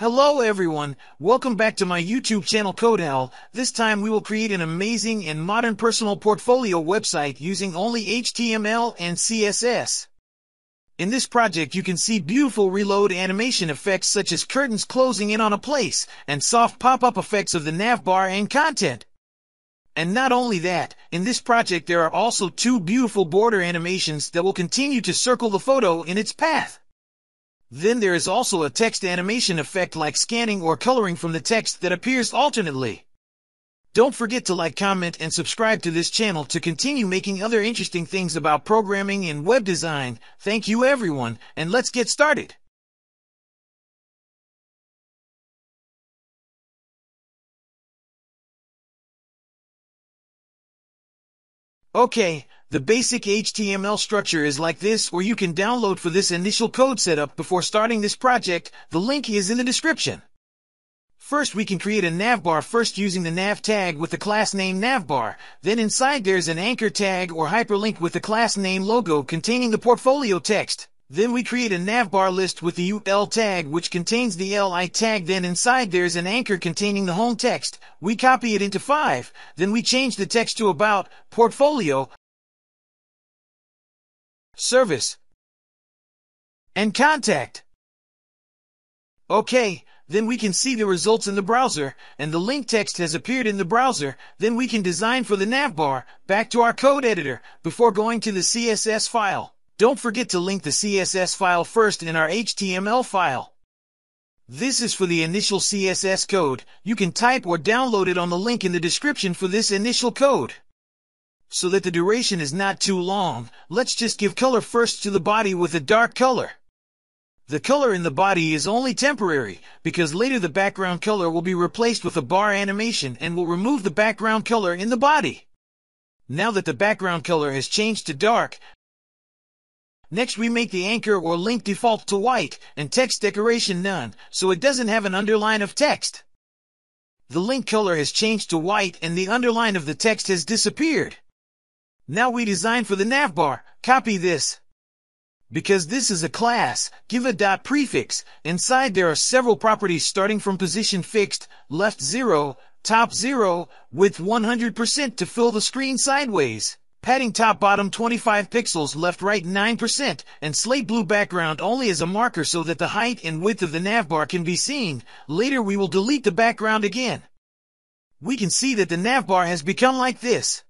Hello everyone, welcome back to my YouTube channel CodeOwl. This time we will create an amazing and modern personal portfolio website using only HTML and CSS. In this project you can see beautiful reload animation effects such as curtains closing in on a place, and soft pop-up effects of the navbar and content. And not only that, in this project there are also two beautiful border animations that will continue to circle the photo in its path. Then there is also a text animation effect like scanning or coloring from the text that appears alternately. Don't forget to like, comment, and subscribe to this channel to continue making other interesting things about programming and web design. Thank you everyone, and let's get started. Okay, the basic HTML structure is like this, or you can download for this initial code setup before starting this project. The link is in the description. First we can create a navbar first using the nav tag with the class name navbar. Then inside there's an anchor tag or hyperlink with the class name logo containing the portfolio text. Then we create a navbar list with the UL tag which contains the LI tag. Then inside there's an anchor containing the home text. We copy it into 5. Then we change the text to about, portfolio, service, and contact. Okay, then we can see the results in the browser, and the link text has appeared in the browser. Then we can design for the navbar. Back to our code editor, before going to the CSS file. Don't forget to link the CSS file first in our HTML file. This is for the initial CSS code. You can type or download it on the link in the description for this initial code. So that the duration is not too long, let's just give color first to the body with a dark color. The color in the body is only temporary, because later the background color will be replaced with a bar animation and will remove the background color in the body. Now that the background color has changed to dark, next we make the anchor or link default to white, and text decoration none, so it doesn't have an underline of text. The link color has changed to white and the underline of the text has disappeared. Now we design for the navbar. Copy this. Because this is a class, give a dot prefix. Inside there are several properties starting from position fixed, left 0, top 0, width 100% to fill the screen sideways, padding top bottom 25 pixels, left right 9%, and slate blue background only as a marker so that the height and width of the navbar can be seen. Later we will delete the background again. We can see that the navbar has become like this.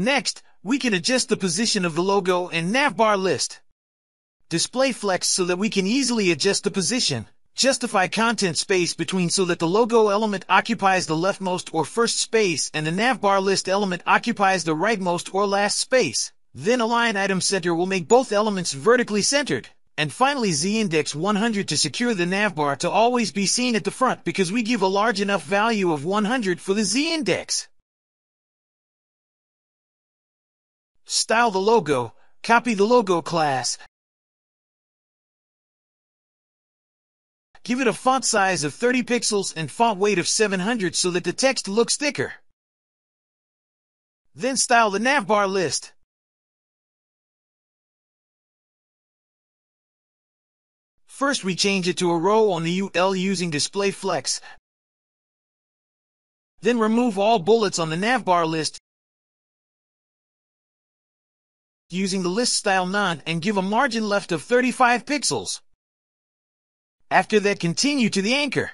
Next, we can adjust the position of the logo and navbar list. Display flex so that we can easily adjust the position. Justify content space between so that the logo element occupies the leftmost or first space and the navbar list element occupies the rightmost or last space. Then align item center will make both elements vertically centered. And finally z-index 100 to secure the navbar to always be seen at the front because we give a large enough value of 100 for the z-index. Style the logo. Copy the logo class. Give it a font size of 30 pixels and font weight of 700 so that the text looks thicker. Then style the navbar list. First we change it to a row on the UL using display flex. Then remove all bullets on the navbar list using the list style none and give a margin left of 35 pixels. After that continue to the anchor.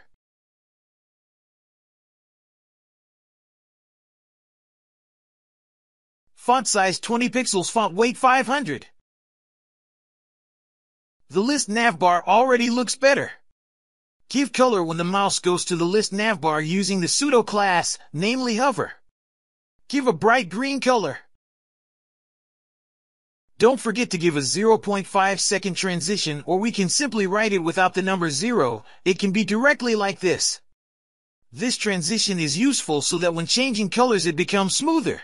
Font size 20 pixels, font weight 500. The list navbar already looks better. Give color when the mouse goes to the list navbar using the pseudo class, namely hover. Give a bright green color. Don't forget to give a 0.5 second transition, or we can simply write it without the number 0. It can be directly like this. This transition is useful so that when changing colors it becomes smoother.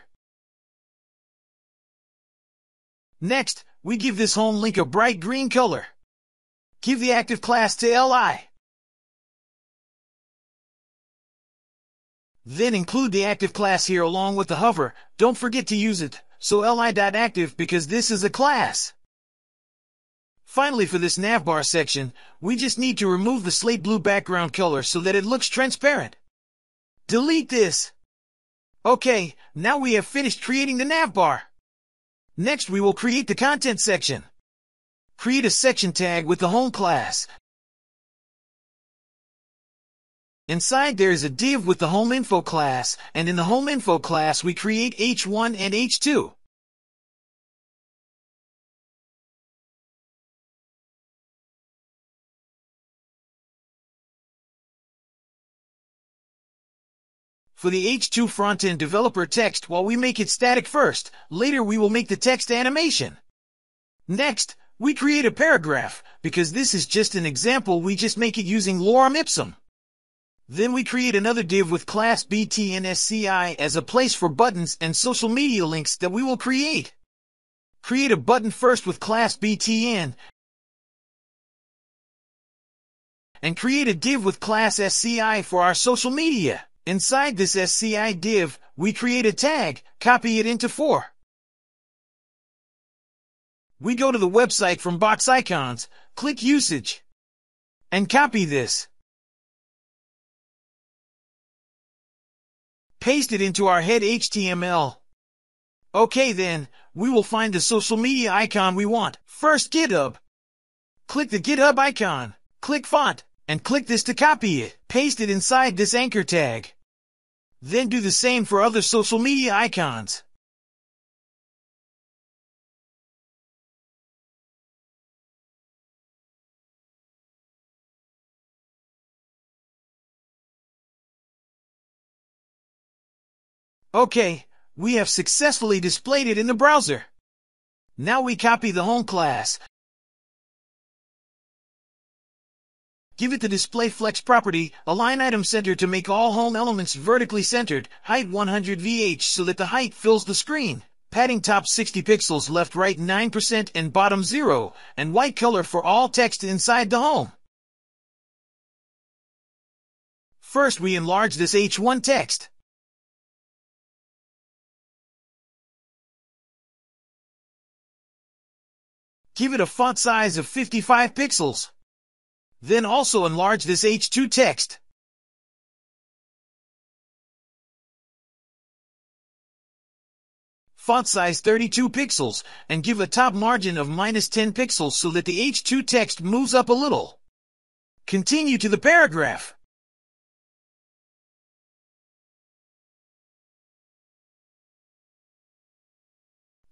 Next, we give this home link a bright green color. Give the active class to LI. Then include the active class here along with the hover. Don't forget to use it. So li.active because this is a class. Finally, for this navbar section, we just need to remove the slate blue background color so that it looks transparent. Delete this. Okay, now we have finished creating the navbar. Next, we will create the content section. Create a section tag with the home class. Inside there is a div with the home info class, and in the home info class we create H1 and H2. For the H2 front-end developer text, while we make it static first, later we will make the text animation. Next, we create a paragraph. Because this is just an example, we just make it using lorem ipsum. Then we create another div with class btnsci as a place for buttons and social media links that we will create. Create a button first with class btn, and create a div with class sci for our social media. Inside this sci div, we create a tag, copy it into 4. We go to the website from box icons, click usage, and copy this. Paste it into our head HTML. Okay then, we will find the social media icon we want. First, GitHub. Click the GitHub icon, click font, and click this to copy it. Paste it inside this anchor tag. Then do the same for other social media icons. Okay, we have successfully displayed it in the browser. Now we copy the home class. Give it the display flex property, align item center to make all home elements vertically centered, height 100 VH so that the height fills the screen, padding top 60 pixels, left right 9% and bottom 0, and white color for all text inside the home. First we enlarge this H1 text. Give it a font size of 55 pixels. Then also enlarge this H2 text. Font size 32 pixels, and give a top margin of -10 pixels so that the H2 text moves up a little. Continue to the paragraph.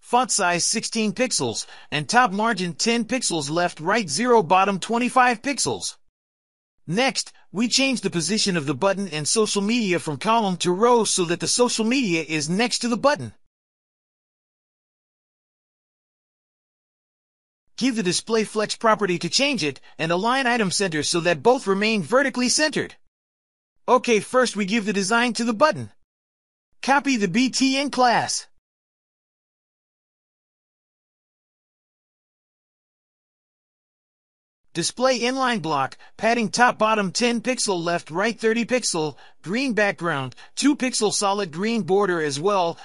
Font size 16 pixels, and top margin 10 pixels, left right 0, bottom 25 pixels. Next, we change the position of the button and social media from column to row so that the social media is next to the button. Give the display flex property to change it, and align item center so that both remain vertically centered. Okay, first we give the design to the button. Copy the btn class. Display inline block, padding top bottom 10 pixel, left right 30 pixel, green background, 2 pixel solid green border as well.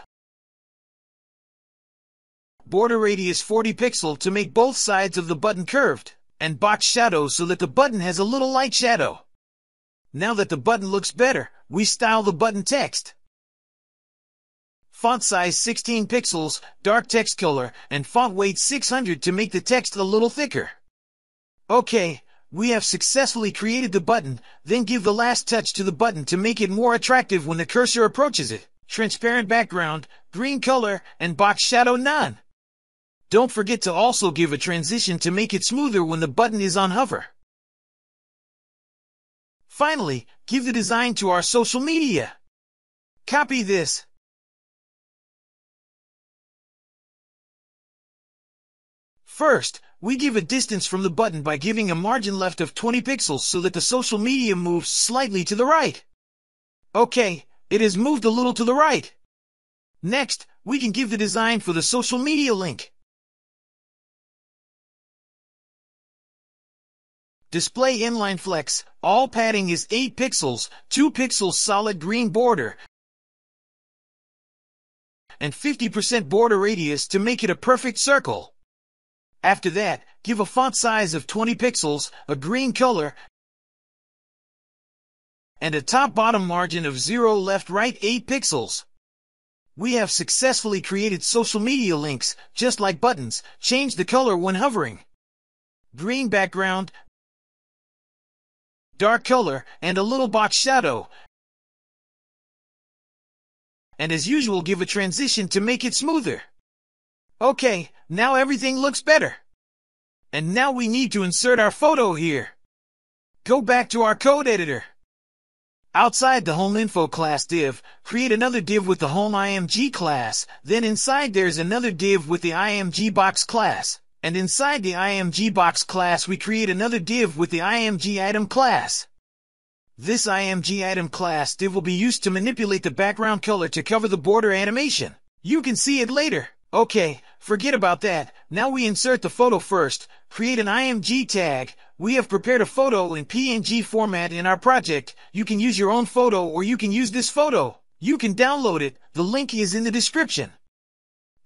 Border radius 40 pixel to make both sides of the button curved, and box shadow so that the button has a little light shadow. Now that the button looks better, we style the button text. Font size 16 pixels, dark text color, and font weight 600 to make the text a little thicker. Okay, we have successfully created the button, then give the last touch to the button to make it more attractive when the cursor approaches it. Transparent background, green color, and box shadow none. Don't forget to also give a transition to make it smoother when the button is on hover. Finally, give the design to our social media. Copy this. First, we give a distance from the button by giving a margin left of 20 pixels so that the social media moves slightly to the right. Okay, it is moved a little to the right. Next, we can give the design for the social media link. Display inline flex, all padding is 8 pixels, 2 pixels solid green border, and 50% border radius to make it a perfect circle. After that, give a font size of 20 pixels, a green color, and a top-bottom margin of 0 left-right 8 pixels. We have successfully created social media links, just like buttons. Change the color when hovering. Green background, dark color, and a little box shadow. And as usual, give a transition to make it smoother. Okay, now everything looks better. And now we need to insert our photo here. Go back to our code editor. Outside the Home Info class div, create another div with the Home IMG class, then inside there's another div with the IMG Box class, and inside the IMG Box class we create another div with the IMG Item class. This IMG Item class div will be used to manipulate the background color to cover the border animation. You can see it later. Okay, forget about that. Now we insert the photo first. Create an IMG tag. We have prepared a photo in PNG format in our project. You can use your own photo or you can use this photo. You can download it. The link is in the description.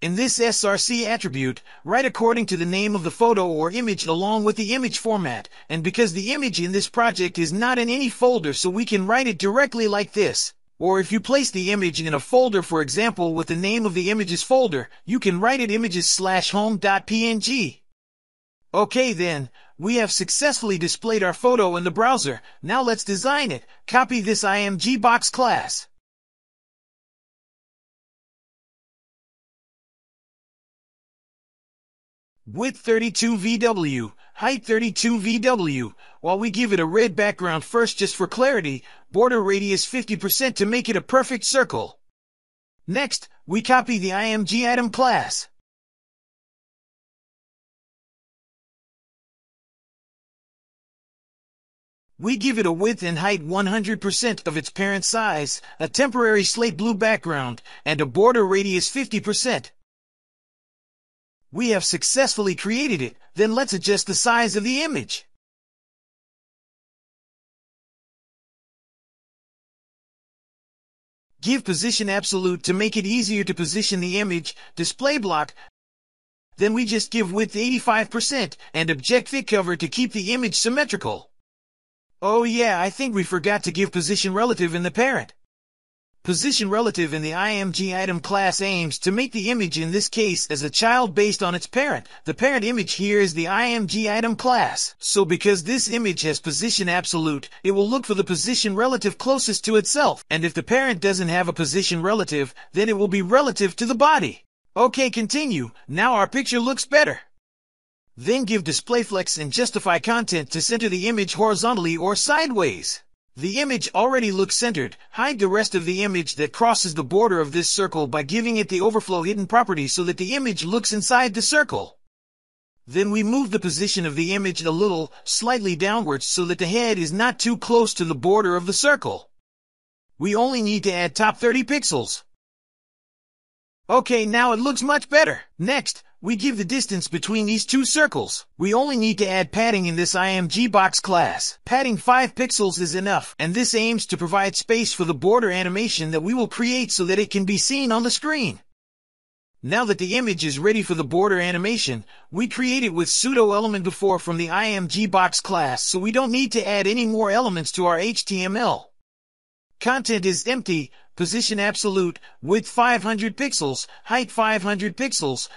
In this SRC attribute, write according to the name of the photo or image along with the image format. And because the image in this project is not in any folder, so we can write it directly like this. Or if you place the image in a folder, for example, with the name of the images folder, you can write it images/home.png. Okay then, we have successfully displayed our photo in the browser. Now let's design it. Copy this IMG Box class. Width 32 VW, height 32 VW, while we give it a red background first just for clarity, border radius 50% to make it a perfect circle. Next, we copy the IMG Item class. We give it a width and height 100% of its parent size, a temporary slate blue background, and a border radius 50%. We have successfully created it. Then let's adjust the size of the image. Give position absolute to make it easier to position the image, display block. Then we just give width 85% and object fit cover to keep the image symmetrical. Oh yeah, I think we forgot to give position relative in the parent. Position relative in the IMG Item class aims to make the image in this case as a child based on its parent. The parent image here is the IMG Item class. So because this image has position absolute, it will look for the position relative closest to itself. And if the parent doesn't have a position relative, then it will be relative to the body. Okay, continue. Now our picture looks better. Then give display flex and justify content to center the image horizontally or sideways. The image already looks centered. Hide the rest of the image that crosses the border of this circle by giving it the overflow hidden property so that the image looks inside the circle. Then we move the position of the image a little, slightly downwards so that the head is not too close to the border of the circle. We only need to add top 30 pixels. Okay, now it looks much better. Next, we give the distance between these two circles. We only need to add padding in this IMG Box class. Padding 5 pixels is enough, and this aims to provide space for the border animation that we will create so that it can be seen on the screen. Now that the image is ready for the border animation, we created with pseudo element before from the IMG Box class, so we don't need to add any more elements to our HTML. Content is empty, position absolute, width 500 pixels, height 500 pixels.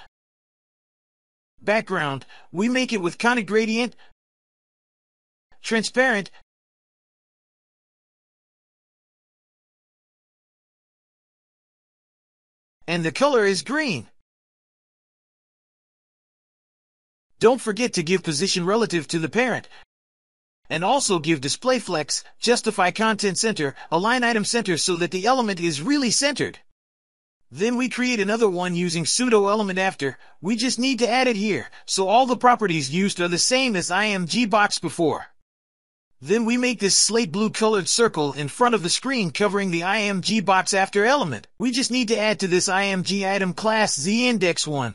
Background, we make it with conic gradient, transparent, and the color is green. Don't forget to give position relative to the parent. And also give display flex, justify content center, align item center so that the element is really centered. Then we create another one using pseudo element after. We just need to add it here, so all the properties used are the same as IMG Box before. Then we make this slate blue colored circle in front of the screen covering the IMG Box after element. We just need to add to this IMG Item class ZIndex1.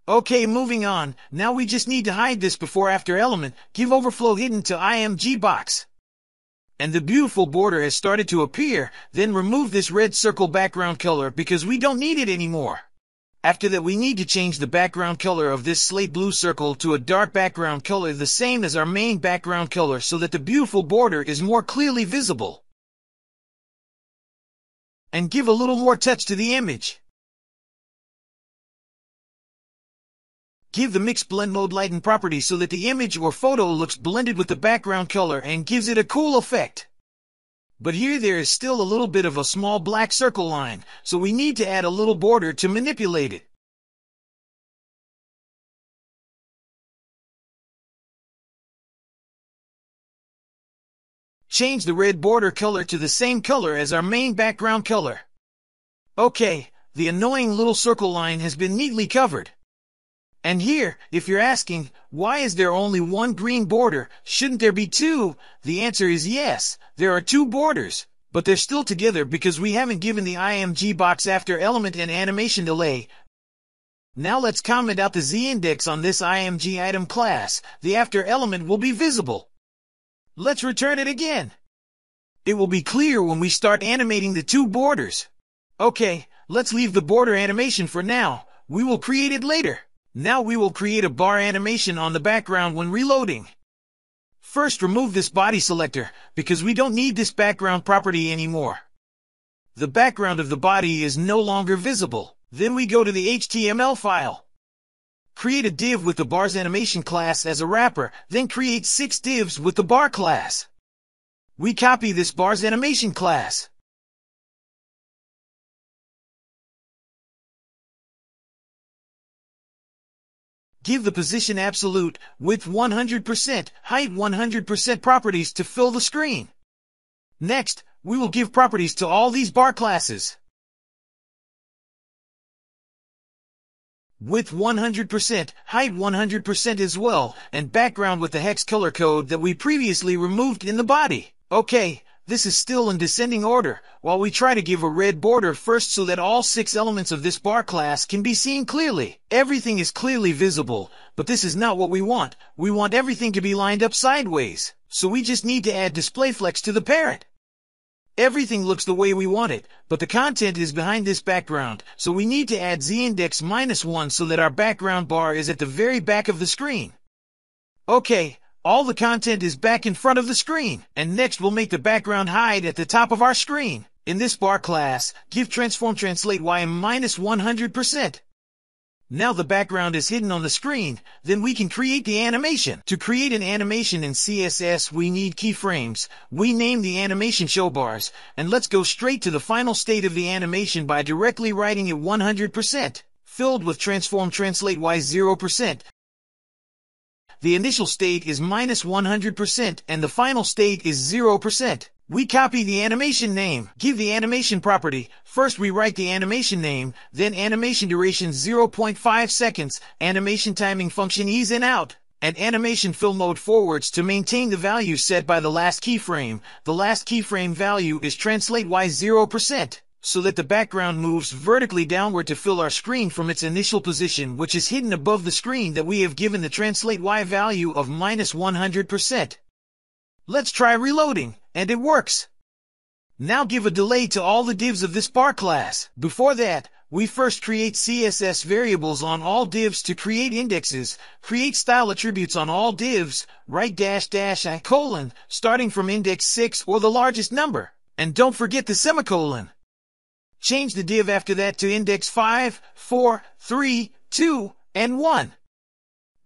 Okay, moving on. Now we just need to hide this before after element, give overflow hidden to IMG Box. And the beautiful border has started to appear. Then remove this red circle background color because we don't need it anymore. After that, we need to change the background color of this slate blue circle to a dark background color the same as our main background color so that the beautiful border is more clearly visible. And give a little more touch to the image. Give the Mix Blend Mode Lighten property so that the image or photo looks blended with the background color and gives it a cool effect. But here there is still a little bit of a small black circle line, so we need to add a little border to manipulate it. Change the red border color to the same color as our main background color. Okay, the annoying little circle line has been neatly covered. And here, if you're asking, why is there only one green border? Shouldn't there be two? The answer is yes, there are two borders, but they're still together because we haven't given the IMG box after element and animation delay. Now let's comment out the z-index on this IMG item class. The after element will be visible. Let's return it again. It will be clear when we start animating the two borders. Okay, let's leave the border animation for now. We will create it later. Now we will create a bar animation on the background when reloading. First, remove this body selector, because we don't need this background property anymore. The background of the body is no longer visible. Then we go to the HTML file. Create a div with the bar's animation class as a wrapper, then create 6 divs with the bar class. We copy this bar's animation class. Give the position absolute, width 100%, height 100% properties to fill the screen. Next, we will give properties to all these bar classes. Width 100%, height 100% as well, and background with the hex color code that we previously removed in the body. Okay, this is still in descending order, while we try to give a red border first so that all 6 elements of this bar class can be seen clearly. Everything is clearly visible, but this is not what we want. We want everything to be lined up sideways, so we just need to add DisplayFlex to the parent. Everything looks the way we want it, but the content is behind this background, so we need to add z-index -1 so that our background bar is at the very back of the screen. Okay, all the content is back in front of the screen, and next we'll make the background hide at the top of our screen. In this bar class, give transform translate y -100%. Now the background is hidden on the screen, then we can create the animation. To create an animation in CSS, we need keyframes. We name the animation show bars, and let's go straight to the final state of the animation by directly writing it 100%, filled with transform translate y 0%. The initial state is -100% and the final state is 0%. We copy the animation name, give the animation property. First we write the animation name, then animation duration 0.5 seconds, animation timing function ease in out, and animation fill mode forwards to maintain the value set by the last keyframe. The last keyframe value is translate y 0%. So that the background moves vertically downward to fill our screen from its initial position, which is hidden above the screen that we have given the translate y value of -100%. Let's try reloading, and it works. Now give a delay to all the divs of this bar class. Before that, we first create CSS variables on all divs to create indexes, create style attributes on all divs, write --i:, starting from index 6 or the largest number, and don't forget the semicolon. Change the div after that to index 5, 4, 3, 2, and 1.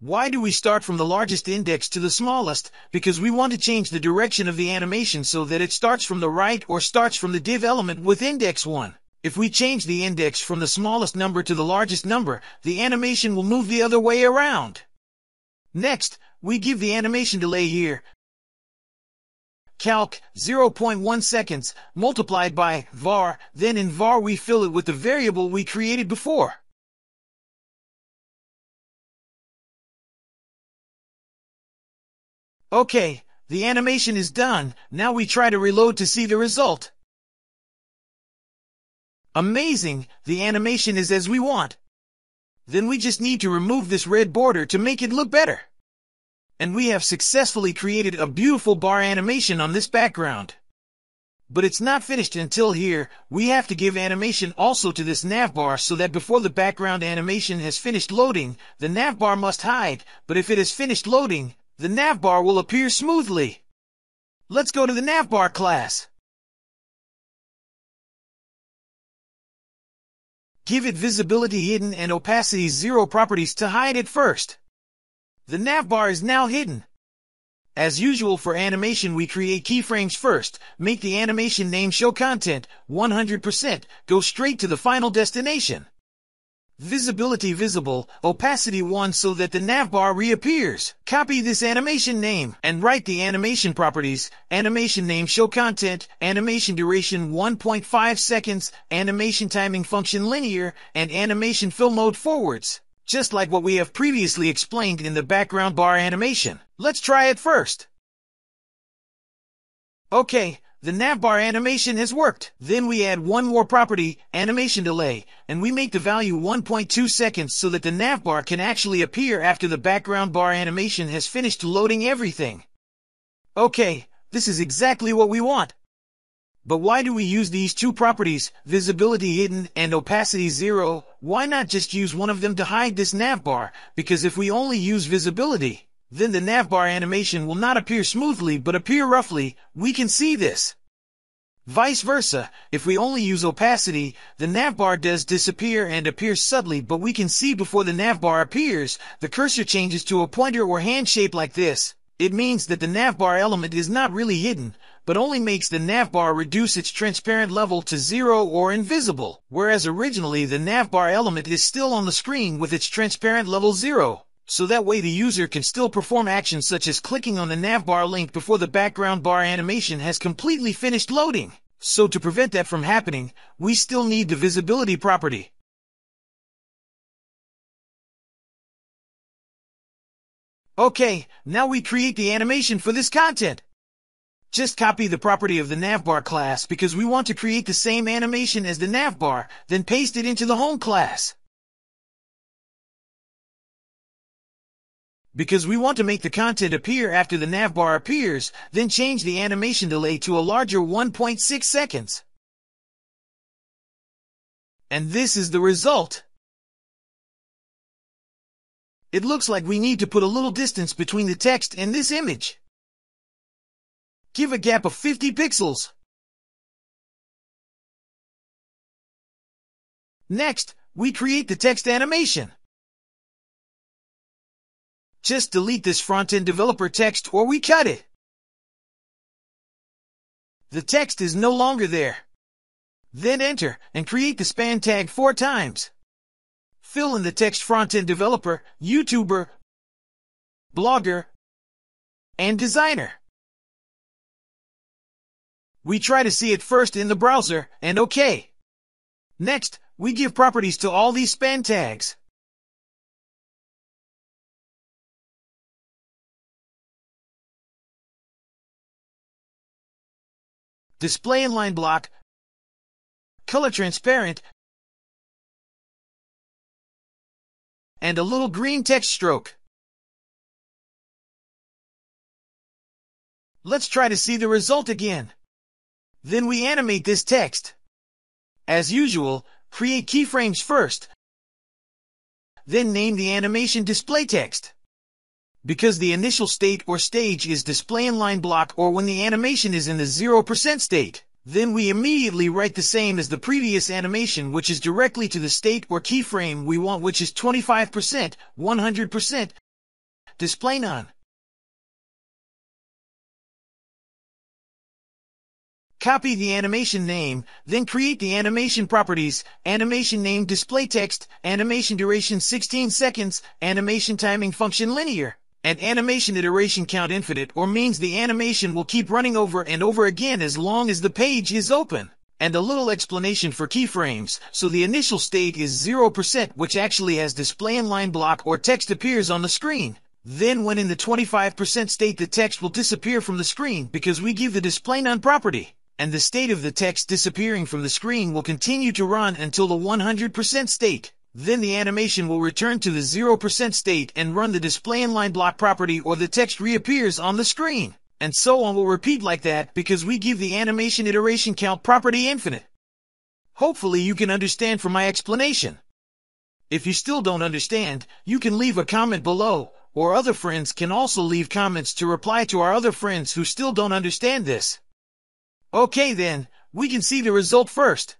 Why do we start from the largest index to the smallest? Because we want to change the direction of the animation so that it starts from the right or starts from the div element with index 1. If we change the index from the smallest number to the largest number, the animation will move the other way around. Next, we give the animation delay here. Calc 0.1 seconds multiplied by var, then in var we fill it with the variable we created before. Okay, the animation is done. Now we try to reload to see the result. Amazing, the animation is as we want. Then we just need to remove this red border to make it look better. And we have successfully created a beautiful bar animation on this background. But it's not finished until here. We have to give animation also to this navbar so that before the background animation has finished loading, the navbar must hide, but if it has finished loading, the navbar will appear smoothly. Let's go to the navbar class. Give it visibility hidden and opacity 0 properties to hide it first. The navbar is now hidden. As usual for animation, we create keyframes first, make the animation name show content 100%, go straight to the final destination. Visibility visible, opacity 1 so that the navbar reappears. Copy this animation name and write the animation properties, animation name show content, animation duration 1.5 seconds, animation timing function linear, and animation fill mode forwards. Just like what we have previously explained in the background bar animation. Let's try it first. Okay, the navbar animation has worked. Then we add one more property, animation delay, and we make the value 1.2 seconds so that the navbar can actually appear after the background bar animation has finished loading everything. Okay, this is exactly what we want. But why do we use these two properties, visibility hidden and opacity 0? Why not just use one of them to hide this navbar? Because if we only use visibility, then the navbar animation will not appear smoothly but appear roughly. We can see this. Vice versa, if we only use opacity, the navbar does disappear and appears subtly, but we can see before the navbar appears, the cursor changes to a pointer or hand shape like this. It means that the navbar element is not really hidden, but only makes the navbar reduce its transparent level to 0 or invisible, whereas originally the navbar element is still on the screen with its transparent level 0. So that way the user can still perform actions such as clicking on the navbar link before the background bar animation has completely finished loading. So to prevent that from happening, we still need the visibility property. Okay, now we create the animation for this content. Just copy the property of the navbar class because we want to create the same animation as the navbar, then paste it into the home class. Because we want to make the content appear after the navbar appears, then change the animation delay to a larger 1.6 seconds. And this is the result. It looks like we need to put a little distance between the text and this image. Give a gap of 50 pixels. Next, we create the text animation. Just delete this front-end developer text or we cut it. The text is no longer there. Then enter and create the span tag 4 times. Fill in the text front-end developer, YouTuber, blogger, and designer. We try to see it first in the browser, and OK. Next, we give properties to all these span tags. Display inline block, color transparent, and a little green text stroke. Let's try to see the result again. Then we animate this text. As usual, create keyframes first. Then name the animation display text. Because the initial state or stage is display inline block or when the animation is in the 0% state, then we immediately write the same as the previous animation, which is directly to the state or keyframe we want, which is 25%, 100%, display none. Copy the animation name, then create the animation properties, animation name display text, animation duration 16 seconds, animation timing function linear, and animation iteration count infinite, or means the animation will keep running over and over again as long as the page is open. And a little explanation for keyframes. So the initial state is 0%, which actually has display inline block or text appears on the screen. Then when in the 25% state, the text will disappear from the screen because we give the display none property. And the state of the text disappearing from the screen will continue to run until the 100% state. Then the animation will return to the 0% state and run the display inline block property, or the text reappears on the screen. And so on will repeat like that because we give the animation iteration count property infinite. Hopefully you can understand from my explanation. If you still don't understand, you can leave a comment below, or other friends can also leave comments to reply to our other friends who still don't understand this. Okay then, we can see the result first.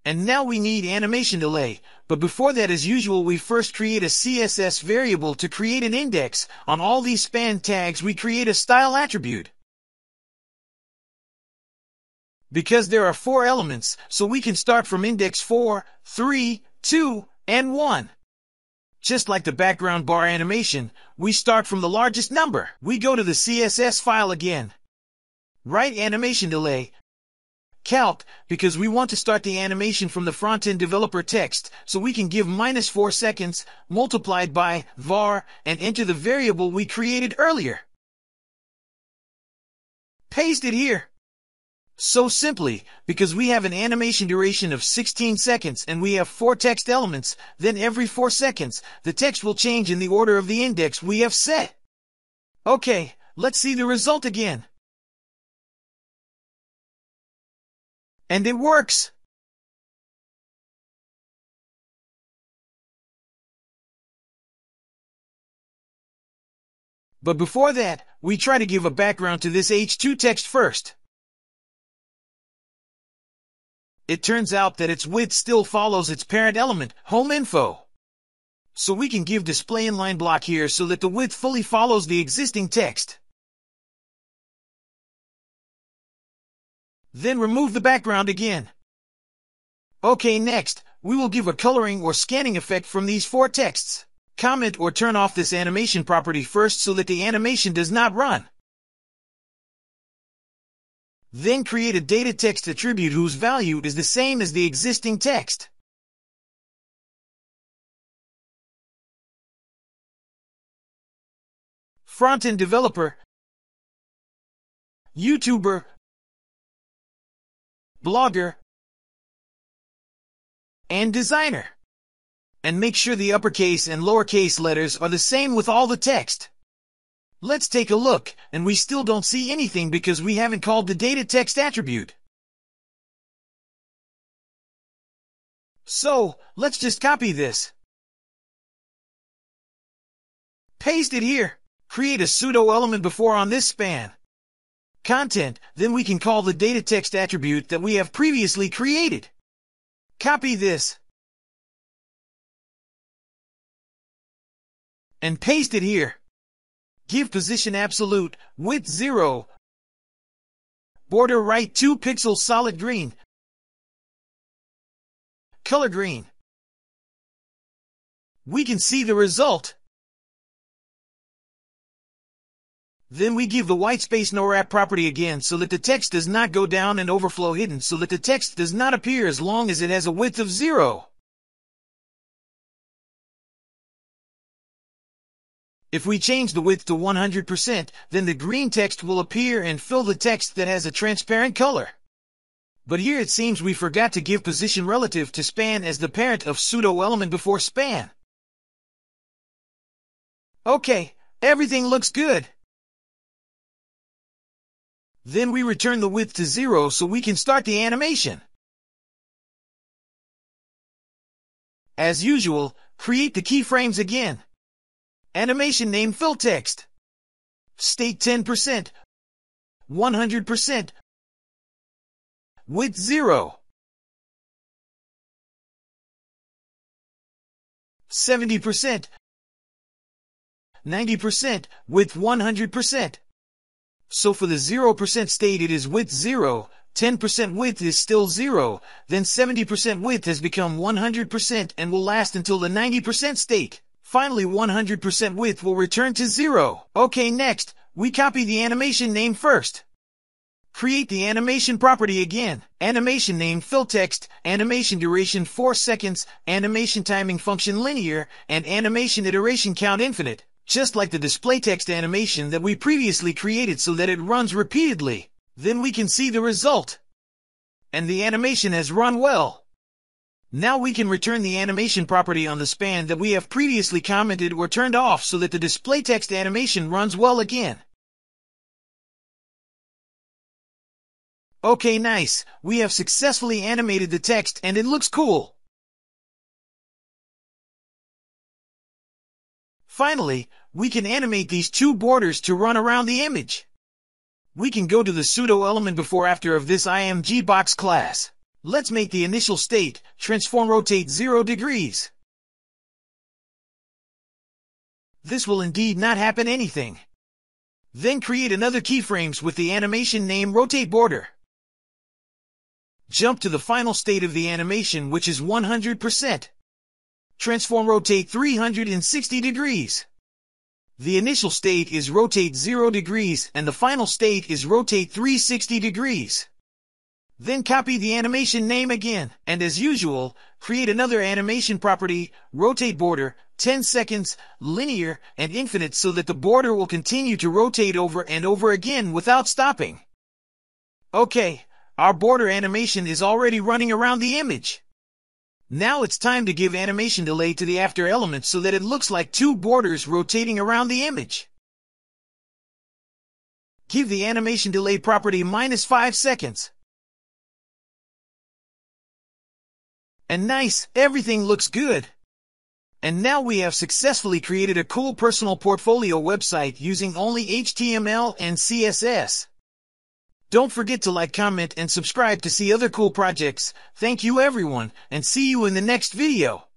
And now we need animation delay, but before that, as usual, we first create a CSS variable to create an index. On all these span tags we create a style attribute. Because there are 4 elements, so we can start from index 4, 3, 2, and 1. Just like the background bar animation, we start from the largest number. We go to the CSS file again. Write animation delay. Calc, because we want to start the animation from the front-end developer text, so we can give -4 seconds, multiplied by var, and enter the variable we created earlier. Paste it here. So simply, because we have an animation duration of 16 seconds and we have 4 text elements, then every 4 seconds, the text will change in the order of the index we have set. Okay, let's see the result again. And it works! But before that, we try to give a background to this H2 text first. It turns out that its width still follows its parent element, home info. So we can give display inline block here so that the width fully follows the existing text. Then remove the background again. Okay, next, we will give a coloring or scanning effect from these 4 texts. Comment or turn off this animation property first so that the animation does not run. Then create a data text attribute whose value is the same as the existing text. Front-end developer, YouTuber, blogger, and designer. And make sure the uppercase and lowercase letters are the same with all the text. Let's take a look, and we still don't see anything because we haven't called the data text attribute. So, let's just copy this. Paste it here. Create a pseudo element before on this span. Content, then we can call the data text attribute that we have previously created. Copy this. And paste it here. Give position absolute, width 0. Border right 2 pixels solid green. Color green. We can see the result. Then we give the whitespace no wrap property again so that the text does not go down and overflow hidden so that the text does not appear as long as it has a width of 0. If we change the width to 100%, then the green text will appear and fill the text that has a transparent color. But here it seems we forgot to give position relative to span as the parent of pseudo element before span. Okay, everything looks good. Then we return the width to 0 so we can start the animation. As usual, create the keyframes again. Animation name fill text. State 10%. 100%. Width 0. 70%. 90%. Width 100%. So for the 0% state it is width 0, 10% width is still 0, then 70% width has become 100% and will last until the 90% state. Finally 100% width will return to 0. Okay, next, we copy the animation name first. Create the animation property again. Animation name fill text, animation duration 4 seconds, animation timing function linear, and animation iteration count infinite. Just like the display text animation that we previously created so that it runs repeatedly. Then we can see the result. And the animation has run well. Now we can return the animation property on the span that we have previously commented or turned off so that the display text animation runs well again. Okay, nice. We have successfully animated the text and it looks cool. Finally, we can animate these two borders to run around the image. We can go to the pseudo element before after of this IMG box class. Let's make the initial state, transform rotate 0 degrees. This will indeed not happen anything. Then create another keyframes with the animation name rotate border. Jump to the final state of the animation, which is 100%. Transform rotate 360 degrees. The initial state is rotate 0 degrees and the final state is rotate 360 degrees. Then copy the animation name again, and as usual, create another animation property, rotate border, 10 seconds, linear, and infinite so that the border will continue to rotate over and over again without stopping. Okay, our border animation is already running around the image. Now it's time to give animation delay to the after element so that it looks like two borders rotating around the image. Give the animation delay property -5 seconds. And nice, everything looks good. And now we have successfully created a cool personal portfolio website using only HTML and CSS. Don't forget to like, comment, and subscribe to see other cool projects. Thank you everyone, and see you in the next video.